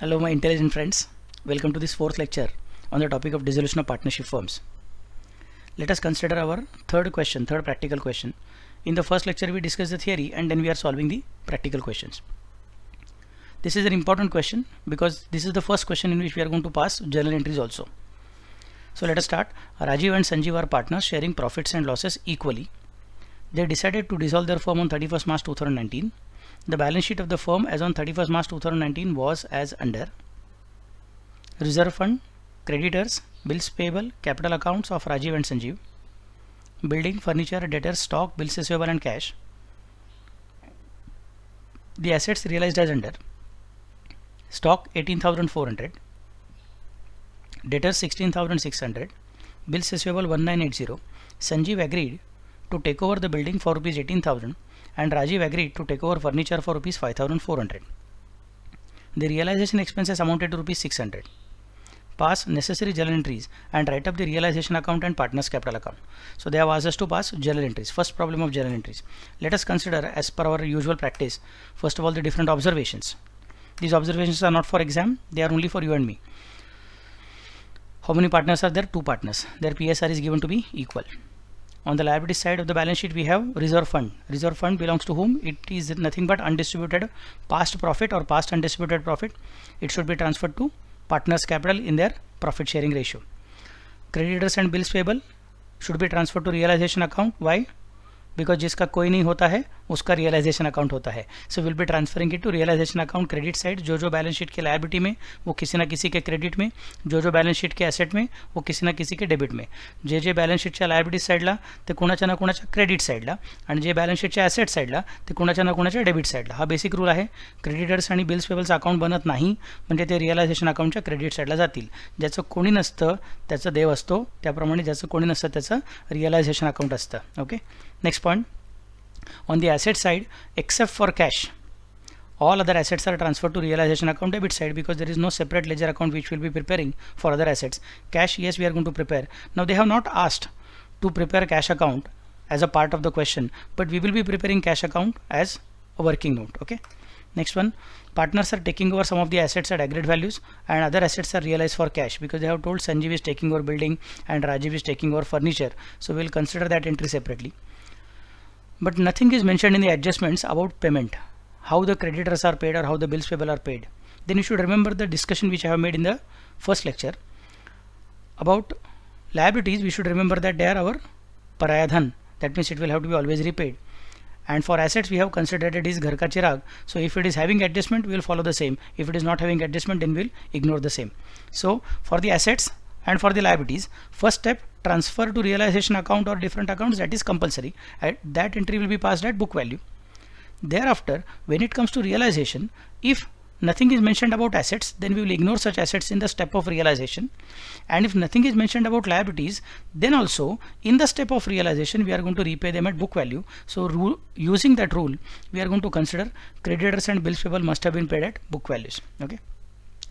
Hello my intelligent friends, welcome to this fourth lecture on the topic of dissolution of partnership firms. Let us consider our third practical question. In the first lecture we discussed the theory and then we are solving the practical questions. This is an important question because this is the first question in which we are going to pass journal entries also. So let us start. Rajiv and Sanjeev are partners sharing profits and losses equally. They decided to dissolve their firm on 31st March 2019. The balance sheet of the firm as on 31st March 2019 was as under: reserve fund, creditors, bills payable, capital accounts of Rajiv and Sanjeev, building, furniture, debtors, stock, bills receivable and cash. The assets realized as under: stock 18,400, debtors 16,600, bills receivable 1980. Sanjeev agreed to take over the building for rupees 18,000 and Rajiv agreed to take over furniture for rupees 5,400. The realization expenses amounted to rupees 600. Pass necessary journal entries and write up the realization account and partners capital account. So they have asked us to pass journal entries. First problem of journal entries. Let us consider, as per our usual practice, first of all the different observations. These observations are not for exam, they are only for you and me. How many partners are there? 2 partners. Their PSR is given to be equal. On the liability side of the balance sheet we have reserve fund. Reserve fund belongs to whom? It is nothing but undistributed past profit or past undistributed profit. It should be transferred to partners capital in their profit sharing ratio. Creditors and bills payable should be transferred to realization account. Why? Because जिसका कोई नहीं होता है उसका realisation account होता है. So will be transferring it to realisation account credit side. जो balance sheet के लायबिलिटी में वो किसी ना किसी के क्रेडिट में, जो बैलेंस शीट के एसेट में वो किसी ना किसी के डेबिट में. जे बैलेंस शीटच्या लायबिलिटी साईडला ते कोणाच्या ना कोणाच्या क्रेडिट साईडला आणि जे बैलेंस शीटच्या ॲसेट साईडला ते कोणाच्या ना कोणाच्या डेबिट साईडला. हा बेसिक रूल आहे. क्रेडिटर्स आणि बिल्स पेबल्स अकाउंट बनत नाही म्हणजे ते रियलायझेशन अकाउंटच्या क्रेडिट साईडला जातील. ज्याचं कोणी नसतं त्याचं देव असतो, त्याप्रमाणे ज्याचं कोणी नसतं त्याचं रियलायझेशन अकाउंट असतं. Okay, next point. On the asset side, except for cash, all other assets are transferred to realization account debit side because there is no separate ledger account which will be preparing for other assets. Cash, yes, we are going to prepare. Now they have not asked to prepare cash account as a part of the question, but we will be preparing cash account as a working note. Okay, next one. Partners are taking over some of the assets at agreed values and other assets are realized for cash because they have told Sanjeev is taking over building and Rajiv is taking over furniture. So we will consider that entry separately. But nothing is mentioned in the adjustments about payment, how the creditors are paid or how the bills payable are paid. Then you should remember the discussion which I have made in the first lecture about liabilities. We should remember that they are our paraya dhan. That means it will have to be always repaid. And for assets we have considered it is ghar ka chirag. So if it is having adjustment we will follow the same. If it is not having adjustment then we will ignore the same. So for the assets and for the liabilities, first step, transfer to realization account or different accounts, that is compulsory. That entry will be passed at book value. Thereafter, when it comes to realization, if nothing is mentioned about assets, then we will ignore such assets in the step of realization. And if nothing is mentioned about liabilities, then also in the step of realization we are going to repay them at book value. So using that rule, we are going to consider creditors and bills payable must have been paid at book values. Okay.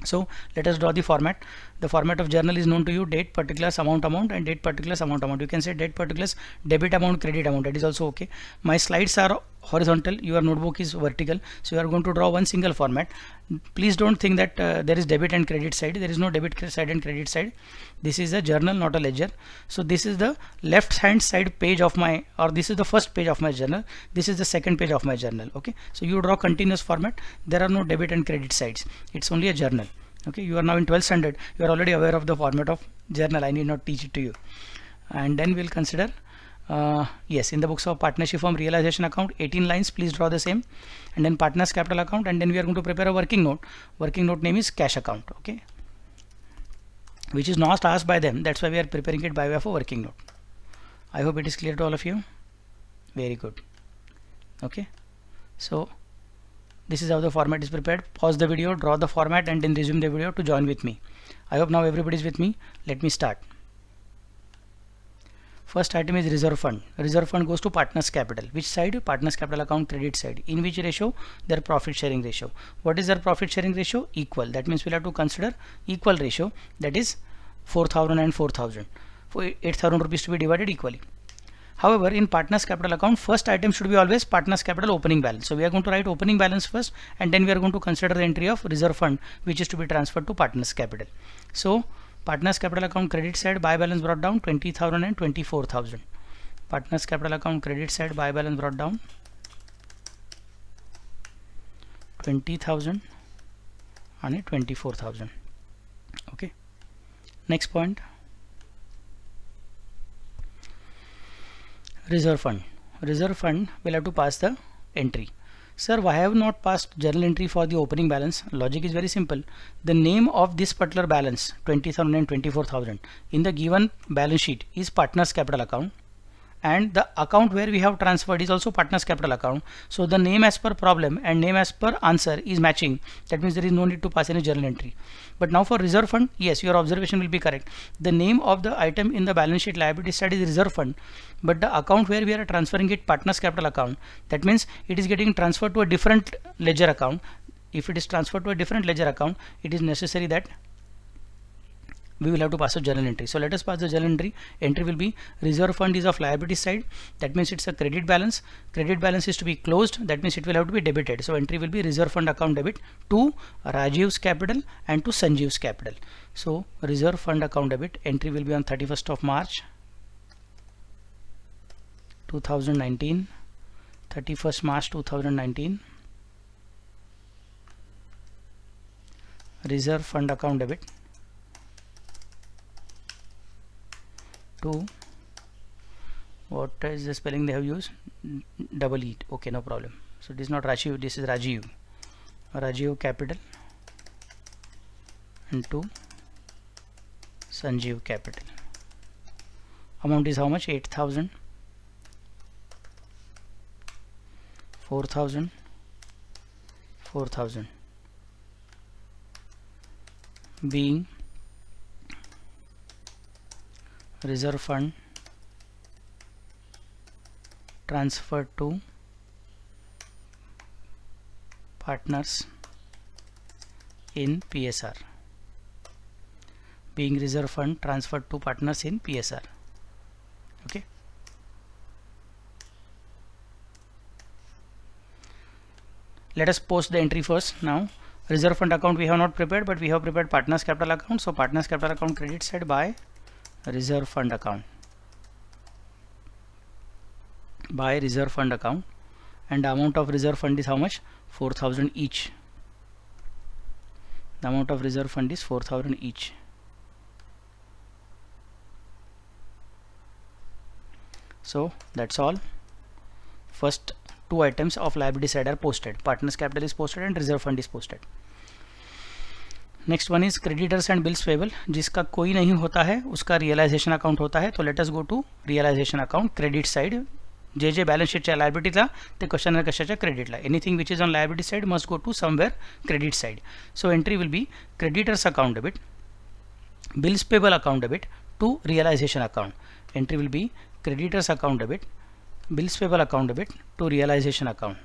So let us draw the format. The format of journal is known to you: date, particulars, amount, and date, particulars, amount. You can say date, particulars, debit amount, credit amount. That is also okay. My slides are horizontal, your notebook is vertical, so you are going to draw one single format. Please don't think that there is debit and credit side. There is no debit side and credit side. This is a journal, not a ledger. So this is the left hand side page of my, or this is the first page of my journal. This is the second page of my journal. Okay, so you draw continuous format. There are no debit and credit sides. It's only a journal. Okay, you are now in 12th standard. You are already aware of the format of journal. I need not teach it to you. And then we'll consider, yes, in the books of partnership firm realization account, 18 lines, please draw the same. And then partners capital account, and then we are going to prepare a working note. Working note name is cash account. Okay, which is not asked by them. That's why we are preparing it by way of a working note. I hope it is clear to all of you. Very good. Okay, so this is how the format is prepared. Pause the video, draw the format, and then resume the video to join with me. I hope now everybody is with me. Let me start. First item is reserve fund. Reserve fund goes to partners capital. Which side? Partners capital account credit side. In which ratio? Their profit sharing ratio. What is their profit sharing ratio? Equal. That means we'll have to consider equal ratio. That is 4,000 and 4,000. For 8,000 rupees to be divided equally. However, in partners capital account, first item should be always partners capital opening balance. So we are going to write opening balance first, and then we are going to consider the entry of reserve fund, which is to be transferred to partners capital. So partners capital account credit side, buy balance brought down 20,000 and 24,000. Partners capital account credit side, buy balance brought down 20,000 and 24,000. Okay. Next point. Reserve fund. Reserve fund will have to pass the entry. Sir, why have not passed journal entry for the opening balance? Logic is very simple. The name of this particular balance 20,000 and 24,000 in the given balance sheet is partners capital account, and the account where we have transferred is also partners capital account. So the name as per problem and name as per answer is matching. That means there is no need to pass any journal entry. But now for reserve fund, yes, your observation will be correct. The name of the item in the balance sheet liability side is reserve fund, but the account where we are transferring it partners capital account, that means it is getting transferred to a different ledger account. If it is transferred to a different ledger account, it is necessary that we will have to pass a journal entry. So let us pass the journal entry. Entry will be reserve fund is of liability side. That means it's a credit balance. Credit balance is to be closed. That means it will have to be debited. So entry will be reserve fund account debit to Rajiv's capital and to Sanjeev's capital. So reserve fund account debit entry will be on 31st of March 2019. 31st March 2019. Reserve fund account debit to, what is the spelling they have used? Double E. Okay, no problem. So this is not Rajiv, this is Rajiv. Rajiv capital and to Sanjeev capital. Amount is how much? 8,000, 4,000, 4,000. Being reserve fund transferred to partners in PSR. Being reserve fund transferred to partners in PSR. Okay. Let us post the entry first. Now reserve fund account we have not prepared, but we have prepared partners capital account. So partners capital account credit side by reserve fund account, by reserve fund account, and the amount of reserve fund is how much? 4,000 each. The amount of reserve fund is 4,000 each. So that's all. First two items of liability side are posted. Partners capital is posted and reserve fund is posted. Next one is creditors and bills payable. जिसका कोई नहीं होता है उसका realisation account होता है. तो let us go to realisation account credit side. जे बॅलन्स शीटच्या लायबिलिटीला ते कशाने कशाच्या क्रेडिटला. Anything which is on liability side must go to somewhere credit side. So entry will be creditors account debit, bills payable account debit to realisation account. Entry will be creditors account debit, bills payable account debit to realization account.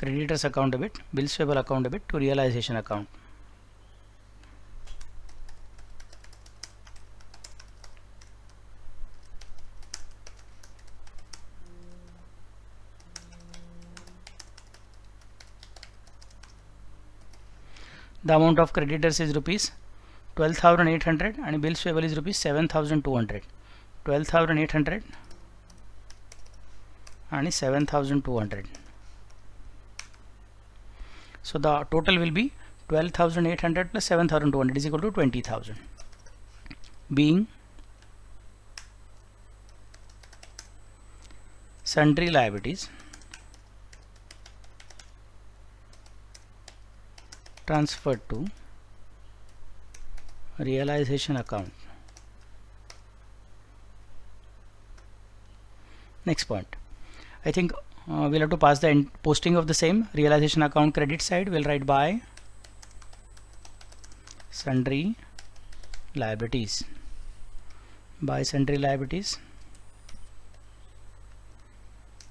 Creditors account debit, bills payable account debit to realization account. The amount of creditors is rupees 12,800 and bills payable is rupees 7,200. 12,800 and 7,200. So the total will be 12,800 plus 7,200 is equal to 20,000. Being sundry liabilities transferred to realization account. Next point, I think we'll have to pass the posting of the same. Realization account credit side we'll write by sundry liabilities, by sundry liabilities,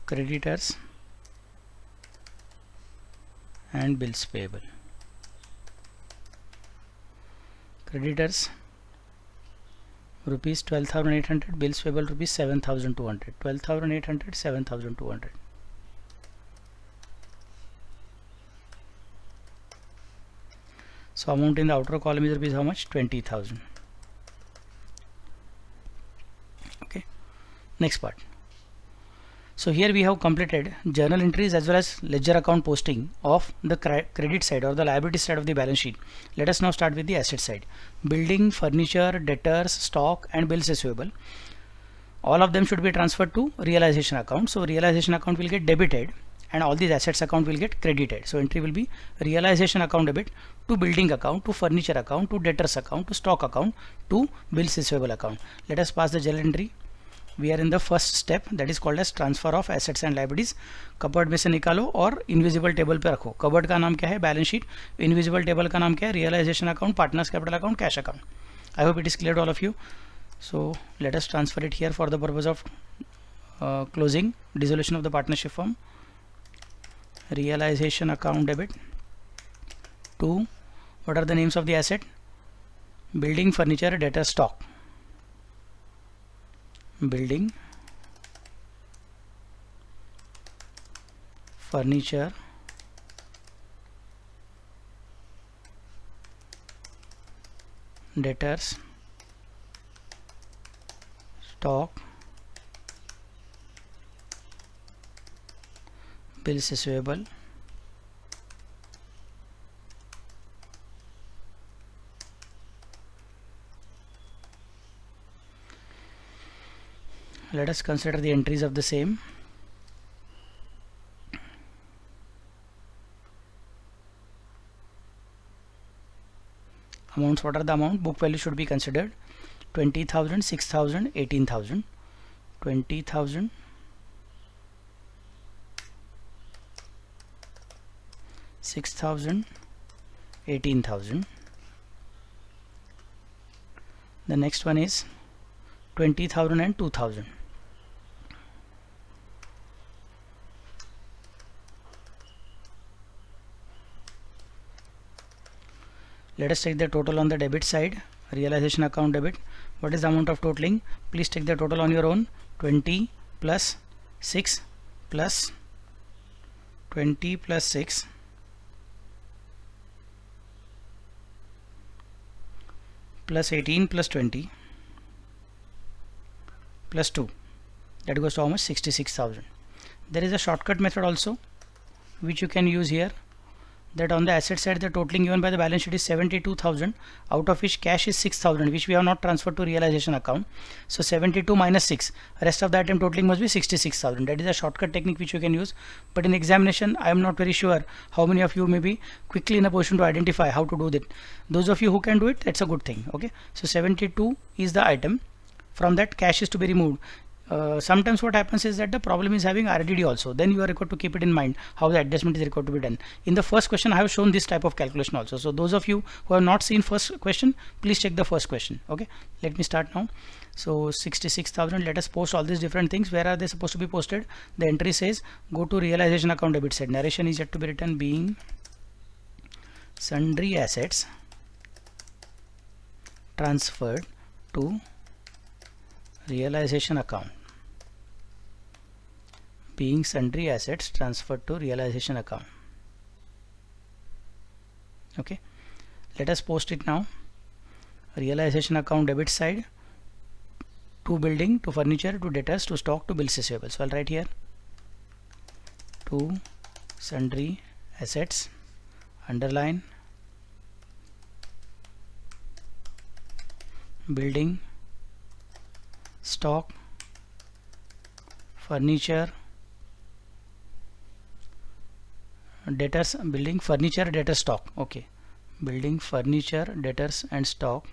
creditors and bills payable. Creditors rupees 12,800, bills payable rupees 7,200, 12,800, 7,200. So amount in the outer column is rupees how much? 20,000. Okay, next part. So here we have completed journal entries as well as ledger account posting of the credit side or the liability side of the balance sheet. Let us now start with the asset side. Building, furniture, debtors, stock and bills receivable. All of them should be transferred to realization account. So realization account will get debited and all these assets account will get credited. So entry will be realization account debit to building account, to furniture account, to debtors account, to stock account, to bills receivable account. Let us pass the journal entry. We are in the first step, that is called as transfer of assets and liabilities. Cupboard में से निकालो और invisible table पे रखो. Cupboard का नाम क्या है? Balance sheet. इनविजिबल टेबल का नाम क्या है? Realisation account, partners capital account, cash account. I hope it is clear to all of you. So let us transfer it here for the purpose of closing, dissolution of the partnership firm. Realization account debit to, what are the names of the asset? Building, furniture, debtor, stock. Building, furniture, debtors, stock, bills receivable, let us consider the entries of the same. Amounts, what are the amount? Book value should be considered. 20,000, 6,000, 18,000. 20,000, 6,000, 18,000. The next one is 20,000 and 2,000. Let us take the total on the debit side. Realization account debit. What is the amount of totaling? Please take the total on your own. 20 plus 6 plus 20 plus 6 plus 18 plus 20 plus 2. That goes to how much? 66,000. There is a shortcut method also which you can use here, that on the asset side the totaling given by the balance sheet is 72,000, out of which cash is 6,000, which we have not transferred to realization account. So 72 minus 6, rest of the item totaling must be 66,000. That is a shortcut technique which you can use, but in examination I am not very sure how many of you may be quickly in a position to identify how to do that. Those of you who can do it, that's a good thing. Okay, so 72 is the item, from that cash is to be removed. Sometimes what happens is that the problem is having RDD also, then you are required to keep it in mind how the adjustment is required to be done. In the first question I have shown this type of calculation also, so those of you who have not seen first question, please check the first question. Okay, let me start now. So 66,000, let us post all these different things. Where are they supposed to be posted? The entry says go to realization account debit side. Narration is yet to be written. Being sundry assets transferred to realization account. Being sundry assets transferred to realization account. Okay, let us post it now. Realization account debit side, to building, to furniture, to debtors, to stock, to bills receivable. So I'll write here to sundry assets, underline, building, stock, furniture, debtors, building, furniture, debtors, stock. Okay, building, furniture, debtors and stock.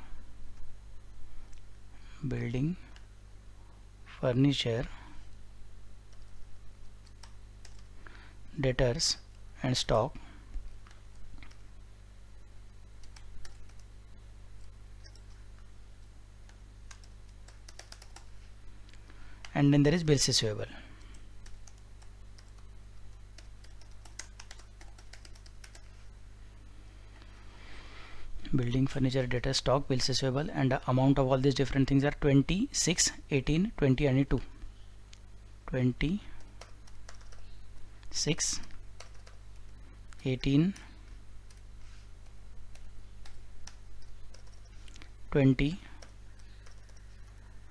Building, furniture, debtors and stock. And then there is bills receivable. building, furniture, debtor, stock, bills receivable, and the amount of all these different things are 20, 6, 18, 20 and 2. 20, 6, 18, 20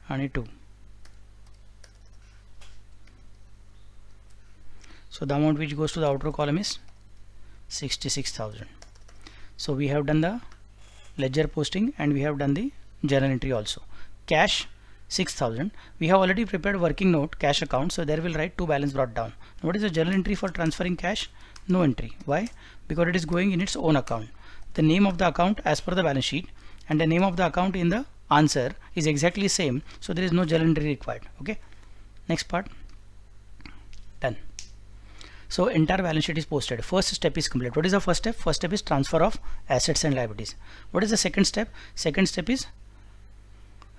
and 2. So the amount which goes to the outer column is 66,000. So we have done the ledger posting and we have done the journal entry also. Cash 6,000. We have already prepared working note cash account, so there will write to balance brought down. What is the journal entry for transferring cash? No entry. Why? Because it is going in its own account. The name of the account as per the balance sheet and the name of the account in the answer is exactly same, so there is no journal entry required. Okay, next part, done. So entire balance sheet is posted. First step is complete. What is the first step? First step is transfer of assets and liabilities. What is the second step? Second step is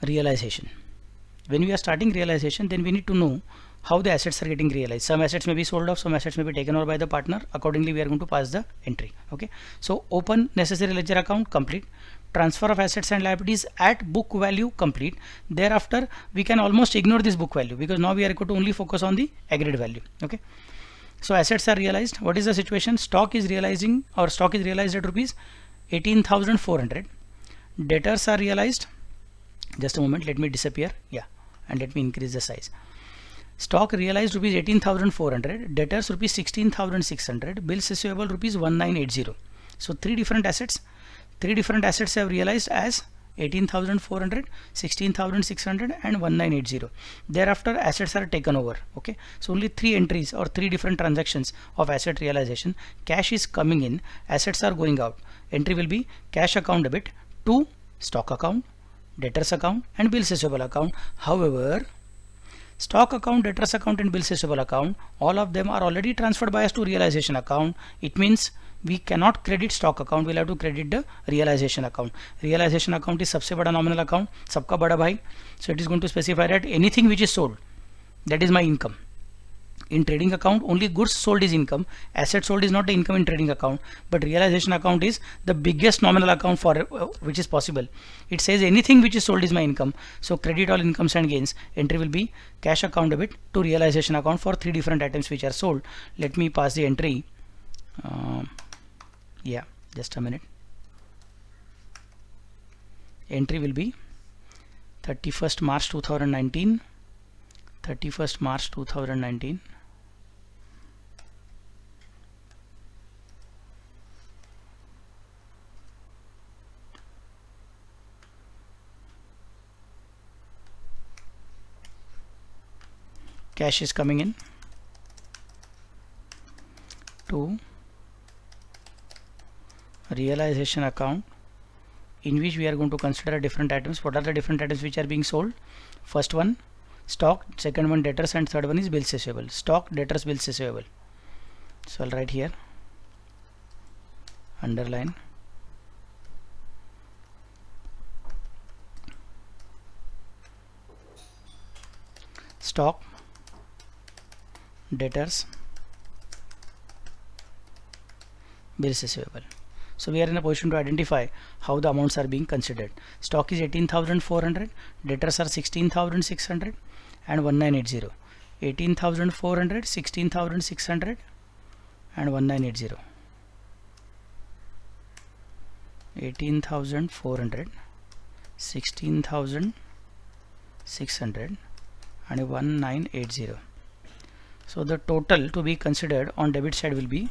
realization. When we are starting realization, then we need to know how the assets are getting realized. Some assets may be sold off, some assets may be taken over by the partner. Accordingly, we are going to pass the entry. Okay, so open necessary ledger account, complete. Transfer of assets and liabilities at book value, complete. Thereafter, we can almost ignore this book value because now we are going to only focus on the agreed value. Okay, so assets are realized. What is the situation? Stock is realizing, or stock is realized at rupees 18,400. Debtors are realized. Just a moment, let me disappear. Yeah, and let me increase the size. Stock realized rupees 18,400, debtors rupees 16,600, bills receivable rupees 1980. So three different assets have realized as 18,400, 16,600 and 1980. Thereafter assets are taken over. Okay, so only three entries or three different transactions of asset realization. Cash is coming in, assets are going out. Entry will be cash account debit to stock account, debtors account and bills receivable account. However, stock account, debtors account and bills receivable account, all of them are already transferred by us to realization account. It means we cannot credit stock account, we'll have to credit the realization account. Realization account is सबसे बड़ा nominal account, सबका बड़ा भाई. So it is going to specify that anything which is sold, that is my income. In trading account, only goods sold is income, asset sold is not the income in trading account, but realization account is the biggest nominal account for which is possible. It says anything which is sold is my income, so credit all incomes and gains. Entry will be cash account debit to realization account for three different items which are sold. Let me pass the entry. Yeah, just a minute. Entry will be 31st March 2019. 31st March 2019. Cash is coming in to realization account, in which we are going to consider different items. What are the different items which are being sold? First one stock, second one debtors, and third one is bills receivable. Stock, debtors, bills receivable. So I'll write here, underline, stock, debtors, bills receivable. So we are in a position to identify how the amounts are being considered. Stock is 18,400, debtors are 16,600 and 1980. 18,400, 16,600 and 1980. 18,400, 16,600 and 1980. So the total to be considered on debit side will be,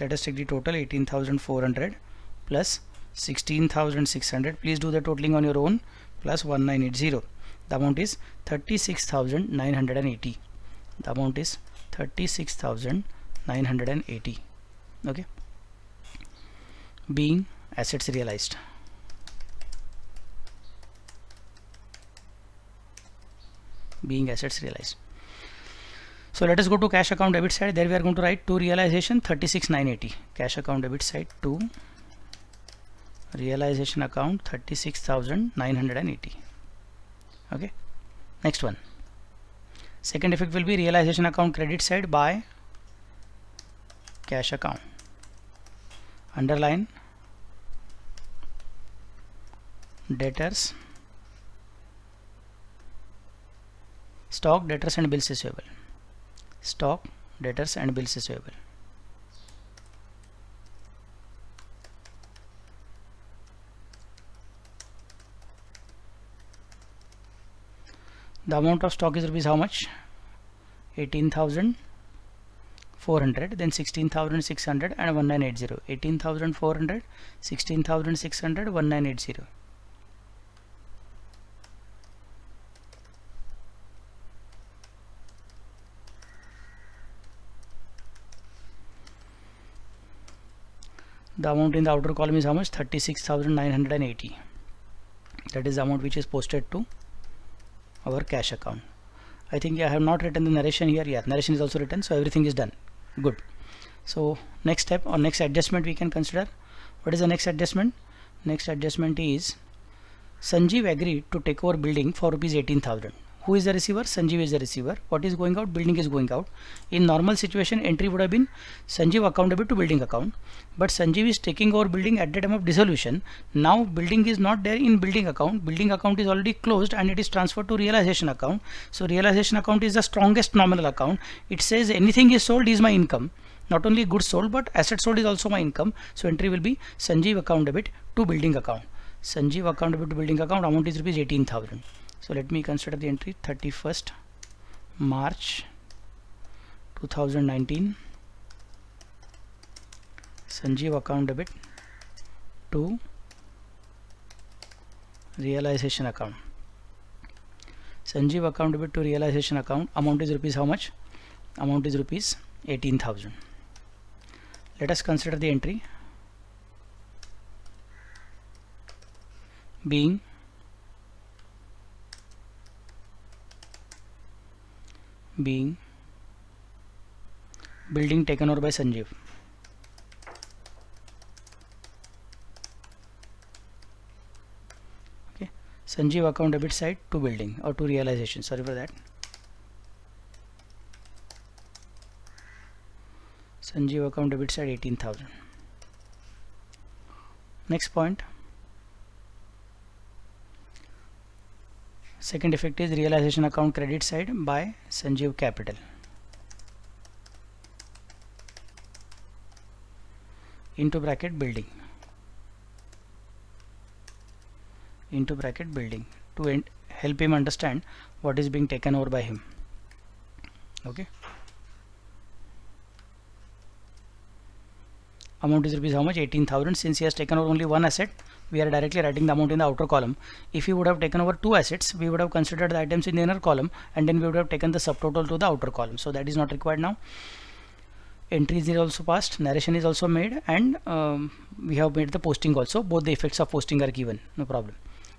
let us take the total, 18,400 plus 16,600. Please do the totaling on your own, plus 1980. The amount is 36,980. The amount is 36,980. Okay, being assets realized. Being assets realized. So let us go to cash account debit side. There we are going to write to realization 36,980. Cash account debit side to realization account 36,980. Okay, next one. Second effect will be realization account credit side by cash account. Underline debtors, stock, debtors and bills receivable. Stock, debtors and bills receivable. The amount of stock is rupees how much? 18,400, then 16,600 and 1980. 18,400, 16,600, 1980. The amount in the outer column is how much? 36,980. That is the amount which is posted to our cash account. I think I have not written the narration here. Yeah, narration is also written, so everything is done. Good. So next step or next adjustment we can consider. What is the next adjustment? Next adjustment is Sanjeev agreed to take over building for rupees 18,000. Who is the receiver? Sanjeev is the receiver. What is going out? Building is going out. In normal situation, entry would have been Sanjeev account debit to building account, but Sanjeev is taking over building at the time of dissolution. Now building is not there in building account. Building account is already closed and it is transferred to realization account. So realization account is the strongest nominal account. It says anything is sold is my income. Not only goods sold but assets sold is also my income. So entry will be Sanjeev account debit to building account. Sanjeev account debit to building account, amount is rupees 18,000. So let me consider the entry 31st March 2019. Sanjeev account debit to realization account. Sanjeev account debit to realization account, amount is rupees how much? Amount is rupees 18,000. Let us consider the entry being building taken over by Sanjeev. Okay, Sanjeev account debit side to building or to realization. Sorry for that. Sanjeev account debit side 18,000. Next point. Second effect is realization account credit side by Sanjeev Capital. Into bracket building. Into bracket building to help him understand what is being taken over by him. Okay. Amount is rupees how much? 18,000. Since he has taken over only one asset, we are directly writing the amount in the outer column. If he would have taken over two assets, we would have considered the items in the inner column and then we would have taken the subtotal to the outer column. So that is not required now. Entries is also passed, narration is also made, and we have made the posting also. Both the effects of posting are given, no problem.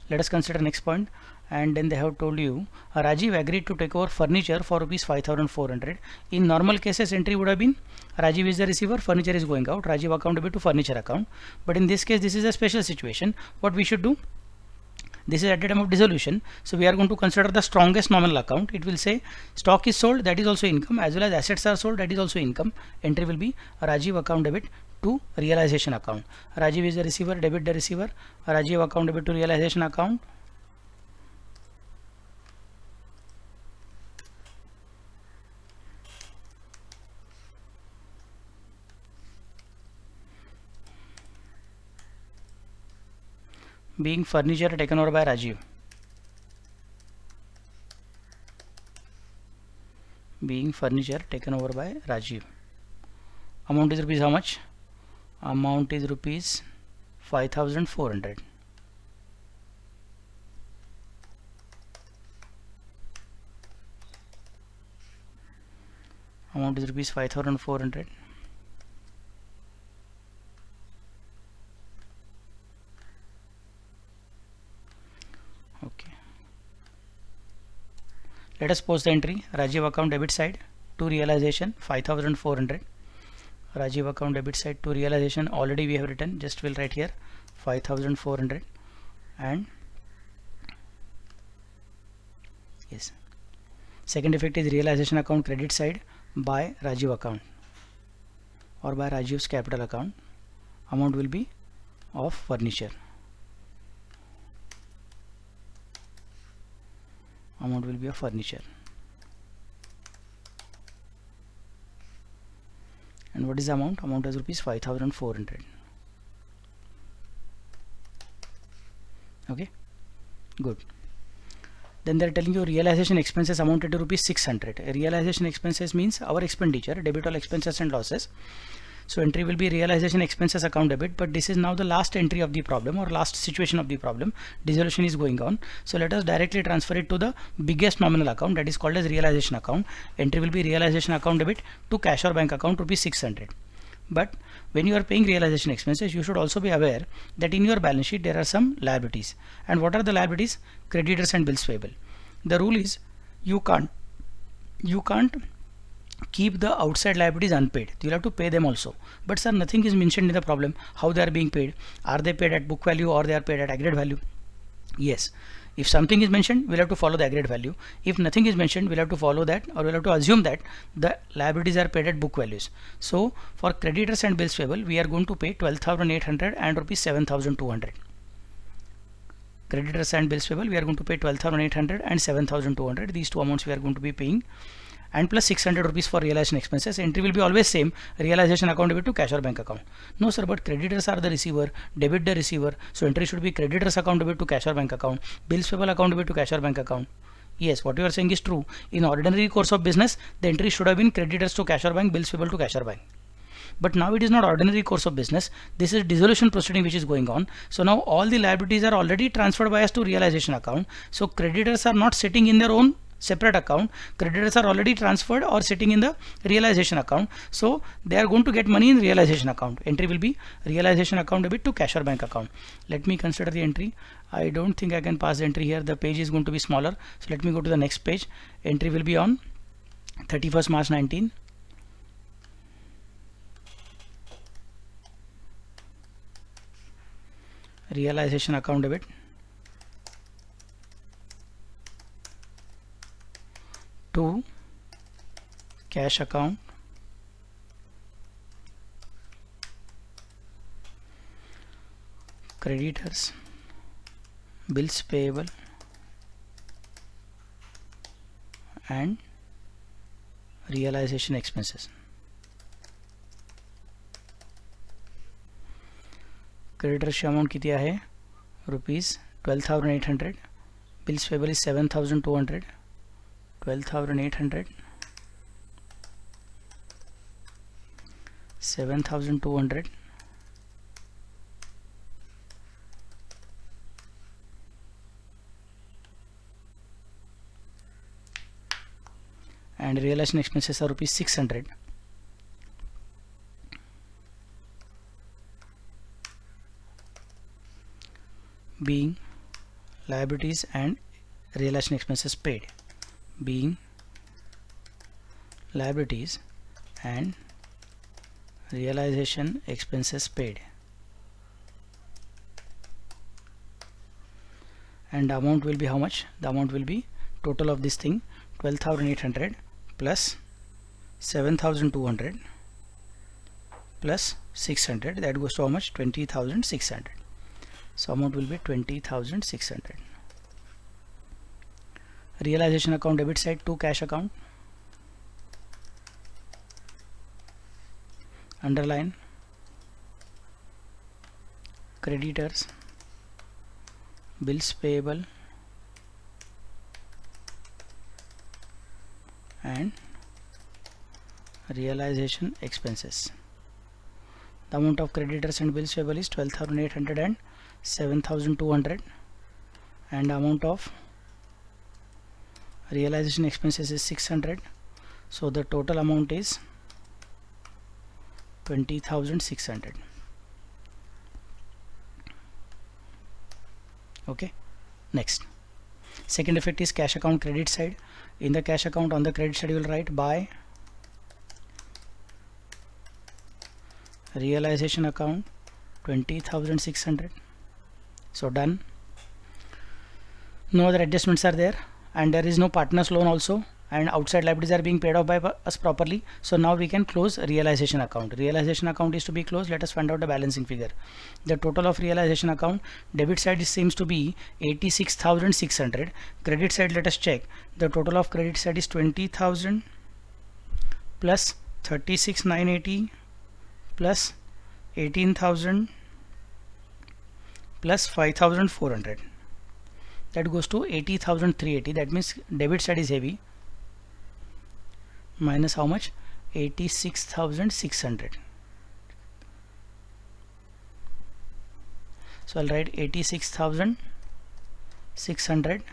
Let us consider next point. And then they have told you Rajiv agreed to take over furniture for rupees 5,400. In normal cases, entry would have been Rajiv is the receiver, furniture is going out, Rajiv account debit to furniture account. But in this case, this is a special situation. What we should do? This is at the time of dissolution, so we are going to consider the strongest nominal account. It will say stock is sold, that is also income, as well as assets are sold, that is also income. Entry will be Rajiv account debit to realization account. Rajiv is the receiver, debit the receiver, Rajiv account debit to realization account. Being furniture taken over by Rajiv. Being furniture taken over by Rajiv. Amount is rupees how much? Amount is rupees 5,400. Amount is rupees 5,400. Okay. Let us post the entry. Rajiv account debit side to realization 5,400. Rajiv account debit side to realization already we have written. Just will write here 5,400 and yes. Second effect is realization account credit side by Rajiv account or by Rajiv's capital account. Amount will be of furniture. amount will be of furniture. And what is the amount? Amount is rupees 5,400. Okay, good. Then they are telling you realization expenses amounted to rupees 600. Realization expenses means our expenditure, debit all expenses and losses. So entry will be realization expenses account debit, but this is now the last entry of the problem or last situation of the problem. Dissolution is going on. So let us directly transfer it to the biggest nominal account, that is called as realization account. Entry will be realization account debit to cash or bank account rupees 600. But when you are paying realization expenses, you should also be aware that in your balance sheet there are some liabilities. And what are the liabilities? Creditors and bills payable. The rule is you can't keep the outside liabilities unpaid. You'll have to pay them also. But sir, nothing is mentioned in the problem how they are being paid. Are they paid at book value or they are paid at agreed value? Yes. If something is mentioned, we'll have to follow the agreed value. If nothing is mentioned, we'll have to follow that, or we'll have to assume that the liabilities are paid at book values. So for creditors and bills payable, we are going to pay 12,800 and rupees 7,200. Creditors and bills payable, we are going to pay 12,800 and 7,200. These two amounts we are going to be paying, and plus 600 rupees for realization expenses. Entry will be always same, realization account debit to cash or bank account. No sir, but creditors are the receiver, debit the receiver, so entry should be creditors account debit to cash or bank account, bills payable account debit to cash or bank account. Yes, what you are saying is true. In ordinary course of business, the entry should have been creditors to cash or bank, bills payable to cash or bank. But now it is not ordinary course of business. This is dissolution proceeding which is going on. So now all the liabilities are already transferred by us to realization account. So creditors are not sitting in their own separate account. Creditors are already transferred or sitting in the realization account. So they are going to get money in realization account. Entry will be realization account debit to cash or bank account. Let me consider the entry. I don't think I can pass the entry here. The page is going to be smaller. So let me go to the next page. Entry will be on 31st March 19. Realization account debit to cash account creditors, bills payable and realization expenses. क्रेडिटर्सची amount किती आहे? Rupees 12,800. Bills payable is 7,200. 12,800, 7,200, and realization expenses are rupees 600. Being liabilities and realization expenses paid. Being liabilities and realization expenses paid, and the amount will be how much? The amount will be total of this thing 12,800 plus 7,200 plus 600, that goes to how much? 20,600. So amount will be 20,600. Realization account debit side to cash account, underline creditors, bills payable and realization expenses. The amount of creditors and bills payable is 12,800 and 7,200, and the amount of realization expenses is 600. So the total amount is 20,600. Okay, next, second effect is cash account credit side. In the cash account, on the credit side you will write by realization account 20,600. So done. No other adjustments are there, and there is no partners loan also, and outside liabilities are being paid off by us properly. So now we can close realization account. Realization account is to be closed. Let us find out the balancing figure. The total of realization account, debit side seems to be 86,600. Credit side, let us check. The total of credit side is 20,000 plus 36,980 plus 18,000 plus 5,400. That goes to 80,380. That means debit side is heavy, minus how much? 86,600. So I'll write 86,600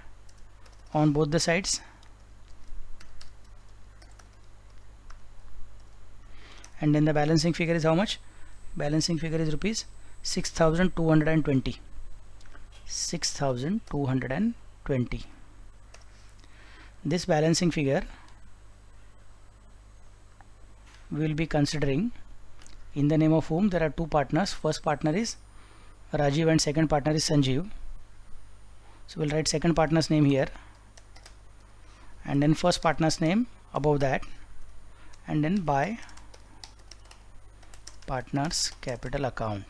on both the sides, and then the balancing figure is how much? Balancing figure is rupees 6,220. 6,220. This balancing figure we will be considering in the name of whom there are two partners. First partner is Rajiv and second partner is Sanjeev. So we'll write second partner's name here, and then first partner's name above that, and then by partners capital account.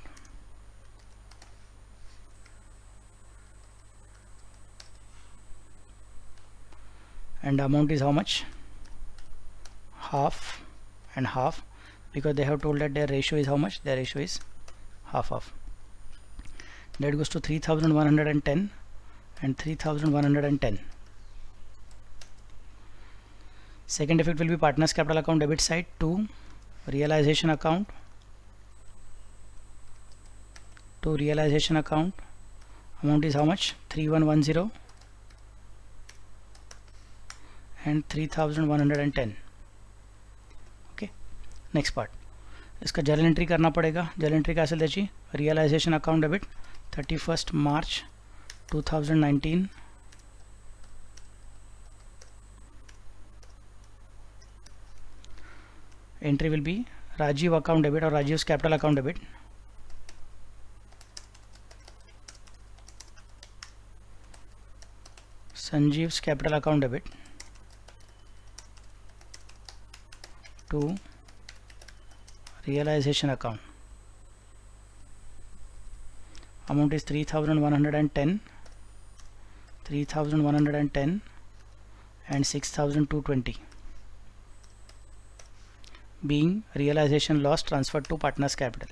And the amount is how much? Half and half, because they have told that their ratio is how much? Their ratio is half. That goes to 3,110 and 3,110. Second effect will be partners capital account debit side to realization account. To realization account, amount is how much? 3,110 and 3,110. Okay, next part. इसका journal entry करना पड़ेगा. Journal entry कैसे द्यायची? Realisation account debit 31st March 2019. Entry will be Rajiv account debit or Rajiv's capital account debit. Sanjeev's capital account debit to realization account. Amount is 3,110, 3,110 and 6,220, being realization loss transferred to partners capital.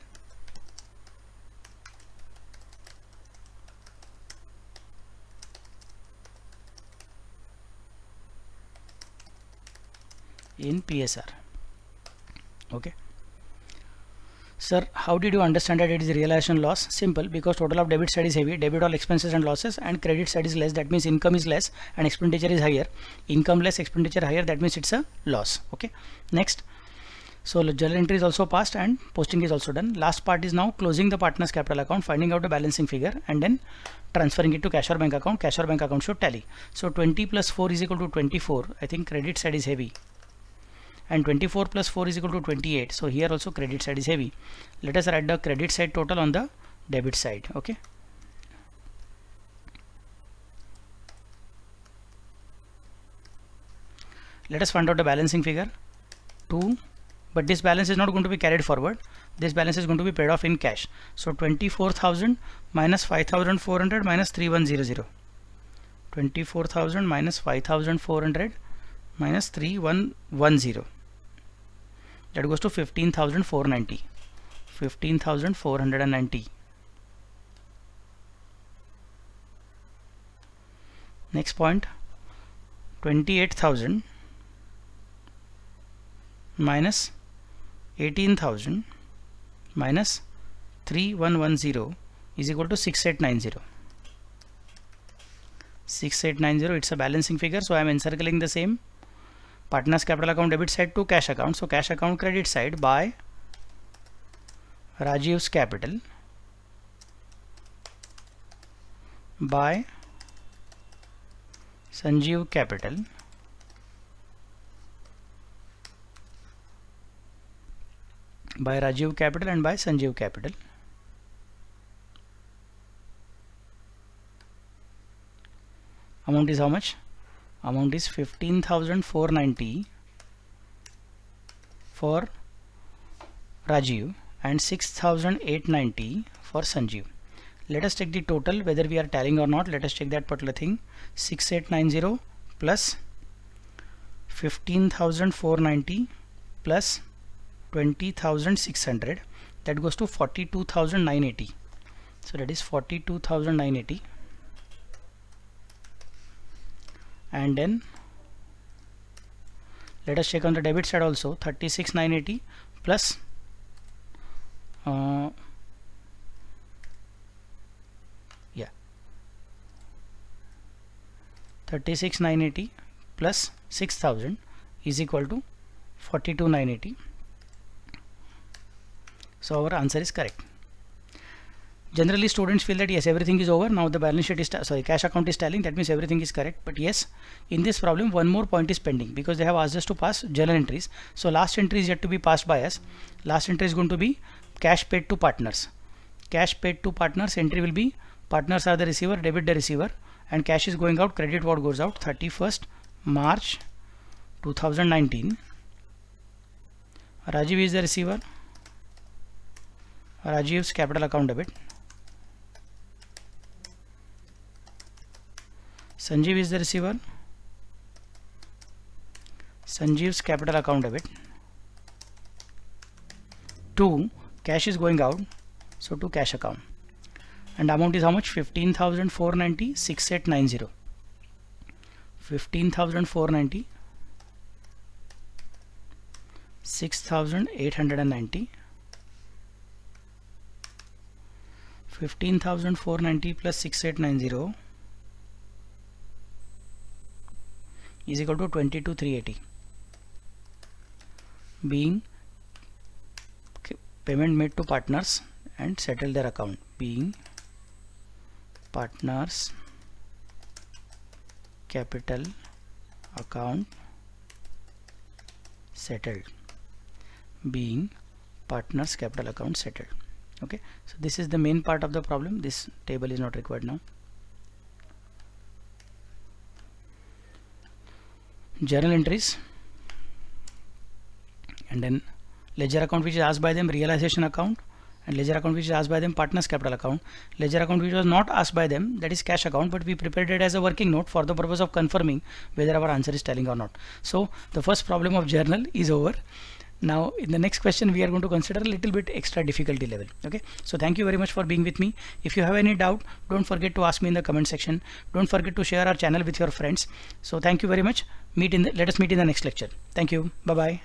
In PSR. Okay. Sir, how did you understand that it is realization loss? Simple, because total of debit side is heavy, debit all expenses and losses, and credit side is less, that means income is less and expenditure is higher. Income less, expenditure higher, that means it's a loss. Okay. Next. So journal entry is also passed and posting is also done. Last part is now closing the partners capital account, finding out the balancing figure, and then transferring it to cash or bank account. Cash or bank account should tally. So 20 plus 4 is equal to 24. I think credit side is heavy. And 24 plus 4 is equal to 28. So here also credit side is heavy. Let us write the credit side total on the debit side. Okay. Let us find out the balancing figure 2, but this balance is not going to be carried forward. This balance is going to be paid off in cash. So 24,000 minus 5,400 minus 3,100. 24,000 minus 5,400 minus 3,110. That goes to 15,490. 15,490. Next point, 28,000 minus 18,000 minus 3,110 is equal to 6,890. 6,890, it's a balancing figure, so I am encircling the same. Partners capital account debit side to cash account. So cash account credit side by Rajiv's capital by Sanjeev capital by Rajiv capital and by Sanjeev capital. Amount is how much? amount is 15,490 for Rajiv and 6,890 for Sanjeev. Let us check the total whether we are tallying or not. Let us check that particular thing. 6890 plus 15,490 plus 20,600, that goes to 42,980. So that is 42,980. And then let us check on the debit side also. 36,980 plus 36,980 plus 6,000 is equal to 42,980. So our answer is correct. Generally students feel that yes, everything is over, now the balance sheet is cash account is tallying, that means everything is correct. But yes, in this problem one more point is pending, because they have asked us to pass journal entries. So last entry is yet to be passed by us. Last entry is going to be cash paid to partners. Cash paid to partners entry will be partners are the receiver, debit the receiver, and cash is going out, credit what goes out. 31st March 2019. Rajiv is the receiver. Rajiv's capital account debit. Sanjeev is the receiver. Sanjeev's capital account debit. 2. Cash is going out, so to cash account. And amount is how much? 15,490, 6890. 15,490, 6,890. 15,490 plus 6890 is equal to 22,380. Being payment made to partners and settle their account. Being partners capital account settled. Being partners capital account settled. Okay, so this is the main part of the problem. This table is not required now. Journal entries, and then ledger account which is asked by them realization account, and ledger account which is asked by them partners capital account. Ledger account which was not asked by them, that is cash account, but we prepared it as a working note for the purpose of confirming whether our answer is tallying or not. So the first problem of journal is over. Now in the next question we are going to consider a little bit extra difficulty level. Okay, so thank you very much for being with me. If you have any doubt, don't forget to ask me in the comment section. Don't forget to share our channel with your friends. So thank you very much. Let us meet in the next lecture. Thank you. Bye bye.